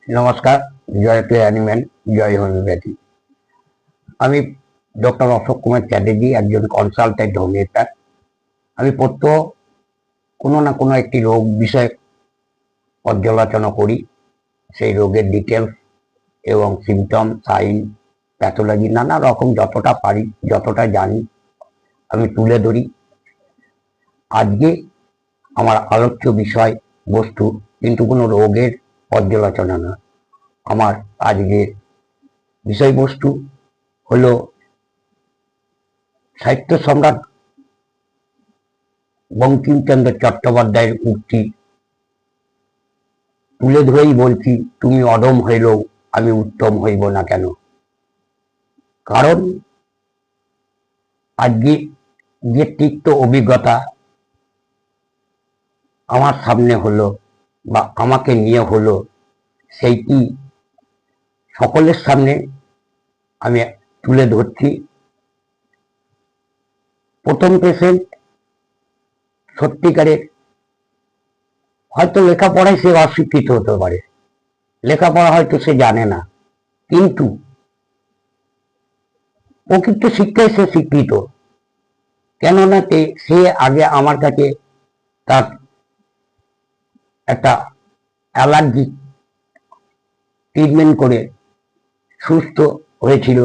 নমস্কার, জয় play animal, জয় homeopathy. আমি doctor Ashok Kumar Chatterjee, একজন কনসালটেন্ট হোমিওপ্যাথ। আমি প্রত্যহ কোনো না কোনো একটি রোগ বিষয়ে পর্যালোচনা করি। সেই রোগের ডিটেলস এবং সিমটম, সাইন, প্যাথোলজি, নানা রকম যতটা পারি, যতটা জানি আমি তুলে ধরি। আজকে আমার আলোচ্য বিষয় বস্তু কিন্তু কোনো রোগের পর্যালোচনা না। আমার আজকের বিষয়বস্তু হলো সাহিত্য সম্রাট বঙ্কিমচন্দ্র চট্টোপাধ্যায়ের উক্তি তুলে ধরেই বলছি, তুমি অদম হইলেও আমি উত্তম হইব না কেন। কারণ আজকে যে তিক্ত অভিজ্ঞতা আমার সামনে হলো বা আমাকে নিয়ে হলো, সেইটি সকলের সামনে আমি তুলে ধরছি। প্রথম পেশেন্ট সত্যিকারের হয়তো লেখাপড়ায় সে অশিক্ষিত হতে পারে, লেখাপড়া হয়তো সে জানে না, কিন্তু প্রকৃত শিক্ষায় সে শিক্ষিত। কেননা সে আগে আমার কাছে তার একটা অ্যালার্জি ট্রিটমেন্ট করে সুস্থ হয়েছিল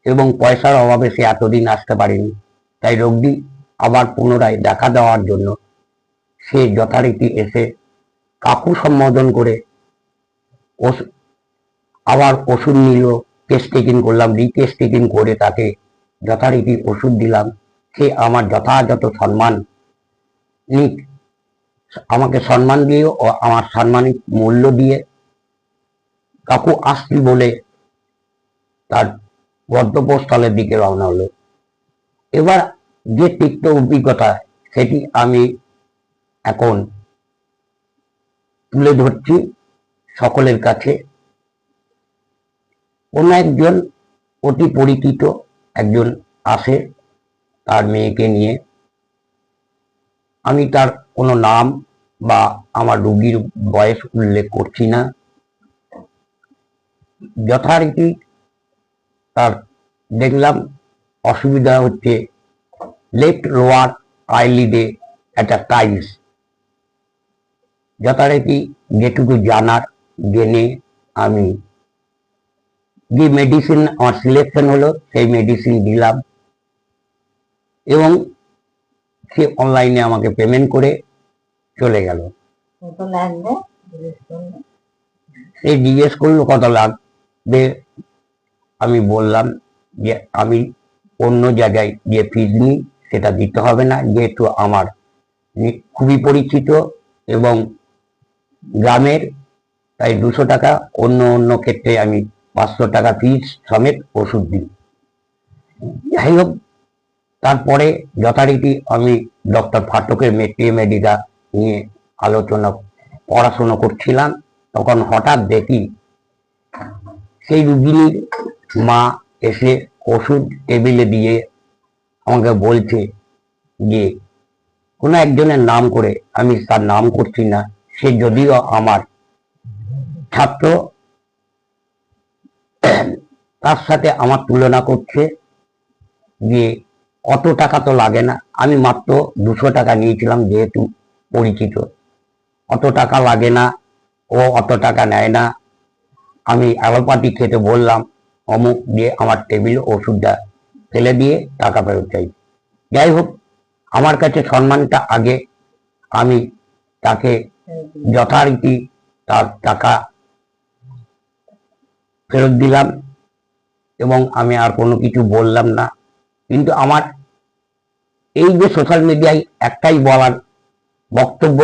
এবং পয়সার অভাবে সে এতদিন আসতে পারেনি। তাই রোগটি আবার পুনরায় দেখা দেওয়ার জন্য সে যথারীতি এসে কাকু সম্বোধন করে আবার ওষুধ নিল। টেস্ট টেকিং করলাম, রিটেস্ট টেকিং করে তাকে যথারীতি ওষুধ দিলাম। সে আমার যথাযথ সম্মান নিক, আমাকে সম্মান দিয়ে ও আমার সম্মানিক মূল্য দিয়ে কাকু আসছি বলে তার গন্তব্যস্থলের দিকে রওনা হলো। এবার যে তিক্ত অভিজ্ঞতা সেটি আমি এখন তুলে ধরছি সকলের কাছে। কোন একজন অতি পরিচিত একজন আসে তার মেয়েকে নিয়ে। আমি তার কোনো নাম বা আমার রোগীর বয়স উল্লেখ করছি না। যথারীতি তার দেখলাম অসুবিধা হচ্ছে লেফট লোয়ার আইলিডে একটা টাইলস। যথারীতি যেটুকু জানার জেনে আমি যে মেডিসিন আমার সিলেকশন হলো সেই মেডিসিন দিলাম এবং সে অনলাইনে আমাকে পেমেন্ট করে চলে গেল। সে জিজ্ঞেস করলো কত লাগবে। আমি বললাম যে আমি অন্য জায়গায় যে ফিজ নিই সেটা দিতে হবে না, যেহেতু আমার খুবই পরিচিত এবং গ্রামের, তাই 200 টাকা। অন্য অন্য ক্ষেত্রে আমি 500 টাকা ফিজ সমেত ওষুধ দিই। যাই হোক, তারপরে যথারীতি আমি ডক্টর ফাটকের মেডিকা নিয়ে পড়াশোনা করছিলাম। তখন হঠাৎ দেখি সেই রুগিনীর মা এসে ওষুধ টেবিলে দিয়ে আমাকে বলছে যে কোনো একজনের নাম করে, আমি তার নাম করছি না, সে যদিও আমার ছাত্র, তার সাথে আমার তুলনা করছে যে অত টাকা তো লাগে না। আমি মাত্র 200 টাকা নিয়েছিলাম, যেহেতু পরিচিত। অত টাকা লাগে না, ও অত টাকা নেয় না। আমি অ্যালোপ্যাথি খেতে বললাম, অমুক দিয়ে আমার টেবিল ওষুধটা ফেলে দিয়ে টাকা ফেরত চাই। যাই হোক, আমার কাছে সম্মানটা আগে। আমি তাকে যথারীতি তার টাকা ফেরত দিলাম এবং আমি আর কোনো কিছু বললাম না। কিন্তু আমার এই যে সোশ্যাল মিডিয়ায় একটাই বলার বক্তব্য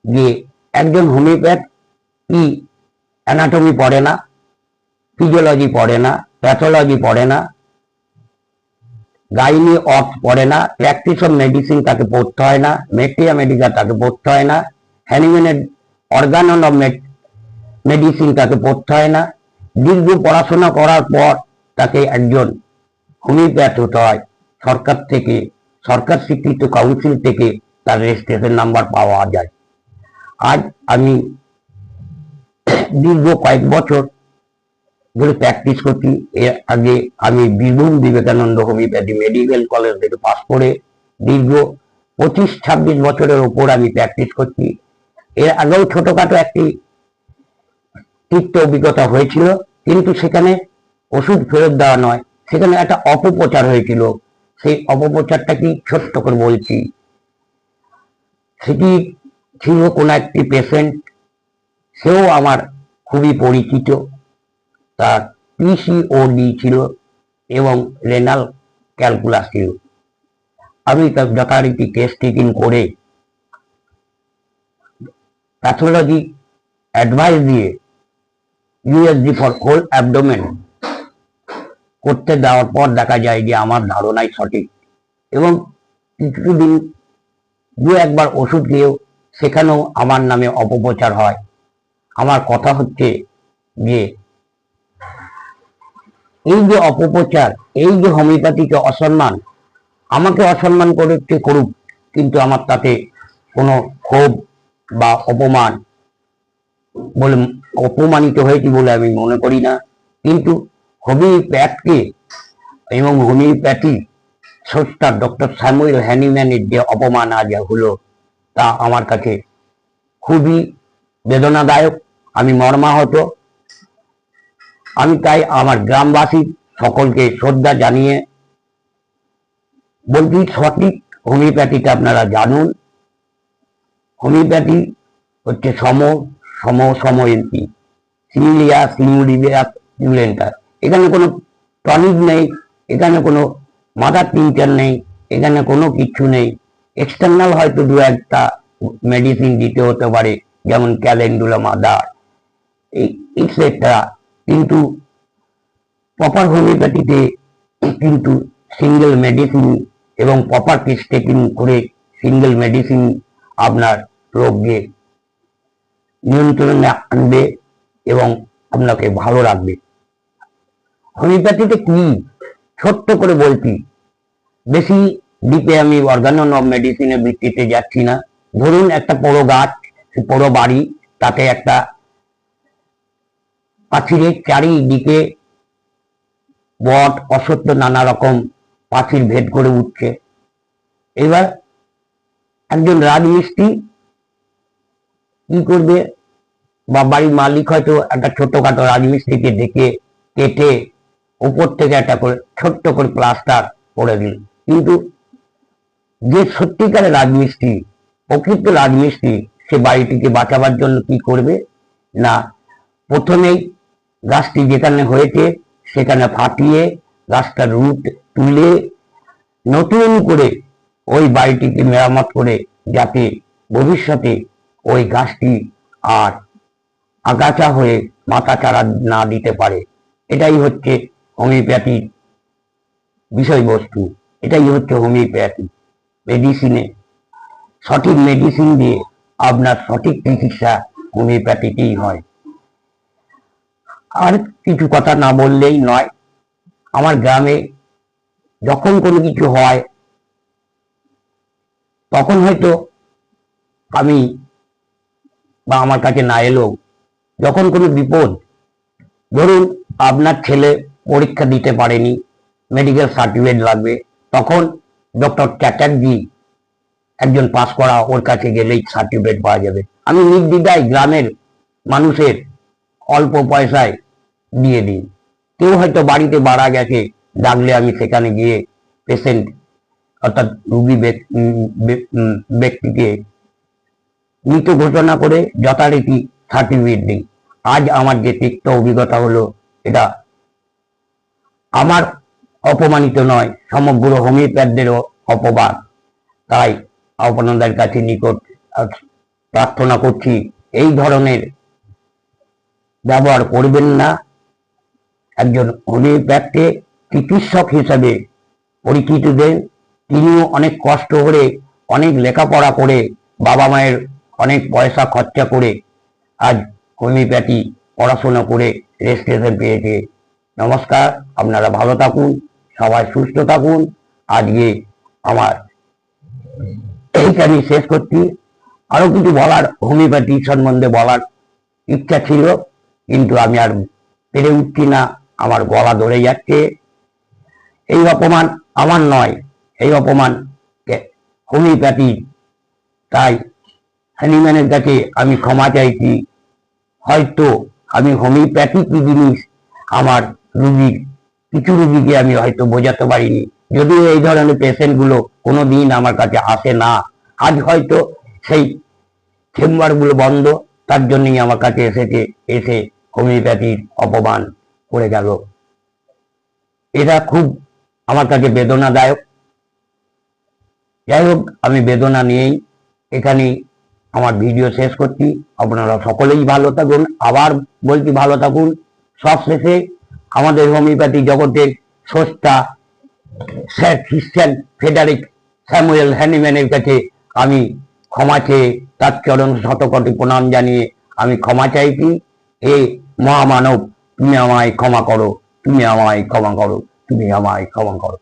যে একজন হোমিওপ্যাথ কি অ্যানাটমি পড়ে না, ফিজিওলজি পড়ে না, প্যাথোলজি পড়ে না, গাইনি অফ পড়ে না, প্র্যাকটিস অফ মেডিসিন তাকে পড়তে হয় না, মেট্রিয়া মেডিকা তাকে পড়তে হয় না, হ্যানিম্যানের অর্গানন অফ মেডিসিন তাকে পড়তে হয় না। দীর্ঘ পড়াশোনা করার পর তাকে একজন হোমিওপ্যাথ হতে হয়। সরকার থেকে, সরকার স্বীকৃত কাউন্সিল থেকে তার রেজিস্ট্রেশন নাম্বার পাওয়া যায়। আজ আমি দীর্ঘ কয়েক বছর ধরে প্র্যাকটিস করছি। এর আগে আমি Birbhum Vivekananda homeopathy medical college থেকে পাস করে দীর্ঘ 25-26 বছরের ওপর আমি প্র্যাকটিস করছি। এর আগেও ছোটখাটো একটি তিক্ত অভিজ্ঞতা হয়েছিল, কিন্তু সেখানে ওষুধ ফেরত দেওয়া নয়, সেখানে একটা অপপ্রচার হয়েছিল। সেই অপপ্রচারটা কি ছোট্ট করে বলছি। সেটি ছিল কোন একটি পেশেন্ট, সেও আমার খুবই পরিচিত, তার পিসিওডি ছিল এবং রেনাল ক্যালকুলাস ছিল। আমি তার যথারীতি টেস্ট টেকিং করে প্যাথোলজি অ্যাডভাইস দিয়ে ইউএসজি ফর হোল অ্যাবডোমেন করতে দেওয়ার পর দেখা যায় যে আমার ধারণাই সঠিক, এবং কিছুদিন একবার ওষুধ দিয়েও সেখানেও আমার নামে অপপ্রচার হয়। আমার কথা হচ্ছে যে এই যে অপপ্রচার, এই যে হোমিওপ্যাথিকে অসম্মান, আমাকে অসম্মান করতে করুক, কিন্তু আমার তাতে কোনো ক্ষোভ বা অপমানিত হয়েছি বলে আমি মনে করি না। কিন্তু হোমিওপ্যাথকে এবং হোমিওপ্যাথি স্রষ্টা ডক্টর স্যামুয়েল হ্যানিম্যানের যে অপমান আজ হলো, তা আমার কাছে খুবই বেদনাদায়ক। আমি মর্মাহত। আমি তাই আমার গ্রামবাসী সকলকে শ্রদ্ধা জানিয়ে বলছি, সঠিক হোমিওপ্যাথিটা আপনারা জানুন। হোমিওপ্যাথি হচ্ছে সময়ন্তী, সিমিলিয়া সিমুলিয়া সিমুলেন্টার। এখানে কোনো টনিক নেই, এখানে কোনো মাদার টিংচার নেই, এখানে কোনো কিছু নেই। এক্সটার্নাল হয়তো দু একটা মেডিসিন দিতে হতে পারে, যেমন ক্যালেন্ডুলা মাদার এক্সেট্রা, কিন্তু প্রপার হোমিওপ্যাথিতে কিন্তু সিঙ্গেল মেডিসিন এবং প্রপার টেস্ট টেকিং করে সিঙ্গেল মেডিসিন আপনার রোগকে নিয়ন্ত্রণে আনবে এবং আপনাকে ভালো রাখবে। হোমিওপ্যাথিতে কি ছোট্ট করে বলছি, বেশি ডিপে আমি অর্গানন অফ মেডিসিনের ভিত্তিতে যাচ্ছি না। ধরুন একটা বড় গাছ, বড় বাড়ি, তাতে একটা পাঁচিরের চারিদিকে বট অসত্য নানা রকম পাঁচির ভেদ করে উঠছে। এবার একজন রাজমিস্ত্রি কি করবে, বা বাড়ির মালিক হয়তো একটা ছোটখাটো রাজমিস্ত্রিকে ডেকে কেটে উপর থেকে একটা করে ছোট্ট করে প্লাস্টার করে দিল। কিন্তু যে সত্যিকারের রাজমিস্ত্রি, প্রকৃত রাজমিস্ত্রি, সে বাড়িটিকে বাঁচাবার জন্য কি করবে না, প্রথমেই গাছটি যেখানে হয়েছে সেখানে ফাটিয়ে গাছটার রুট তুলে নতুন করে ওই বাড়িটিকে মেরামত করে, যাতে ভবিষ্যতে ওই গাছটি আর আগাছা হয়ে মাথা চারা না দিতে পারে। এটাই হচ্ছে হোমিওপ্যাথির বিষয়বস্তু, এটাই হচ্ছে হোমিওপ্যাথি। মেডিসিনে সঠিক মেডিসিন দিয়ে আপনার সঠিক চিকিৎসা হোমিওপ্যাথিতেই হয়। আর কিছু কথা না বললেই নয়। আমার গ্রামে যখন কোনো কিছু হয়, তখন হয়তো আমি বা আমার কাছে না এলেও, যখন কোনো বিপদ, ধরুন আপনার ছেলে পরীক্ষা দিতে পারেনি, মেডিকেল সার্টিফিকেট লাগবে, তখন ডক্টর চ্যাটার্জি একজন পাস করা, ওর কাছে গেলেই সার্টিফিকেট পাওয়া যাবে। আমি নির্দ্বিধায় গ্রামের মানুষের অল্প পয়সায় দিয়ে দিই। কেউ হয়তো বাড়িতে মারা গেছে, ডাকলে আমি সেখানে গিয়ে পেশেন্ট অর্থাৎ রুগী ব্যক্তিকে মৃত ঘোষণা করে যথারীতি সার্টিফিকেট দিই। আজ আমার যে তিক্ত অভিজ্ঞতা হলো, এটা আমার অপমানিত নয়, সমগ্র হোমিওপ্যাথদেরও অপবাদ। তাই আপনাদের কাছে নিকট প্রার্থনা করছি, এই ধরনের ব্যবহার করবেন না। একজন হোমিওপ্যাথকে চিকিৎসক হিসাবে পরিচিতি দেন। তিনিও অনেক কষ্ট করে, অনেক লেখাপড়া করে, বাবা মায়ের অনেক পয়সা খরচা করে আজ হোমিওপ্যাথি পড়াশোনা করে রেজিস্ট্রেশন পেয়েছে। নমস্কার, আপনারা ভালো থাকুন, সবাই সুস্থ থাকুন। আজকে আমার এইখানে শেষ করছি। আরো কিছু বলার হোমিওপ্যাথি সম্বন্ধে বলার ইচ্ছা ছিল, কিন্তু আমি আর পেরে উঠছি না, আমার গলা ধরে যাচ্ছে। এই অপমান আমার নয়, এই অপমান হোমিওপ্যাথি। তাই হ্যানিম্যানের কাছে আমি ক্ষমা চাইছি। হয়তো আমি হোমিওপ্যাথিক জিনিস আমার রুগীর কিছু রুগীকে আমি হয়তো বোঝাতে পারিনি, যদিও এই ধরনের পেশেন্ট গুলো কোনোদিন আমার কাছে আসে না। আজ হয়তো সেই চেম্বার গুলো বন্ধ, তার জন্যই আমার কাছে এসে হোমিওপ্যাথির অপমান করে গেল। এটা খুব আমার কাছে বেদনাদায়ক। যাই হোক, আমি বেদনা নিয়েই এখানে আমার ভিডিও শেষ করছি। আপনারা সকলেই ভালো থাকুন, আবার বলছি ভালো থাকুন। সবশেষে আমাদের হোমিওপ্যাথি জগতের স্রষ্টা স্যার খ্রিস্টান ফ্রেডারিক স্যামুয়েল হ্যানিম্যানের কাছে আমি ক্ষমা চেয়ে, তার চরণ শতকোটি প্রণাম জানিয়ে আমি ক্ষমা চাইছি। হে মহামানব, তুমি আমায় ক্ষমা করো, তুমি আমায় ক্ষমা করো, তুমি আমায় ক্ষমা করো।